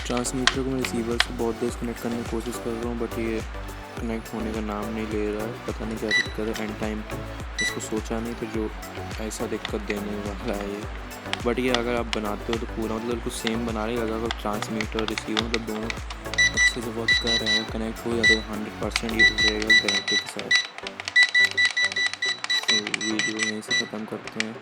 Transmitter को मैं receiver से बहुत देर कनेक्ट करने की कोशिश कर रहा हूँ, बट ये कनेक्ट होने का नाम नहीं ले रहा है। पता नहीं क्या दिक्कत है। एंड टाइम पे इसको सोचा नहीं तो जो ऐसा दिक्कत देने वाला है ये। बट ये अगर आप बनाते हो तो पूरा मतलब कुछ सेम बना रहे अगर ट्रांसमीटर रिसीवर मतलब दोनों अच्छे से वर्क कर रहे हैं, कनेक्ट हो जाते हैं 100% ये रहेगा गारंटी के साथ। तो वीडियो यहीं से ख़त्म करते हैं।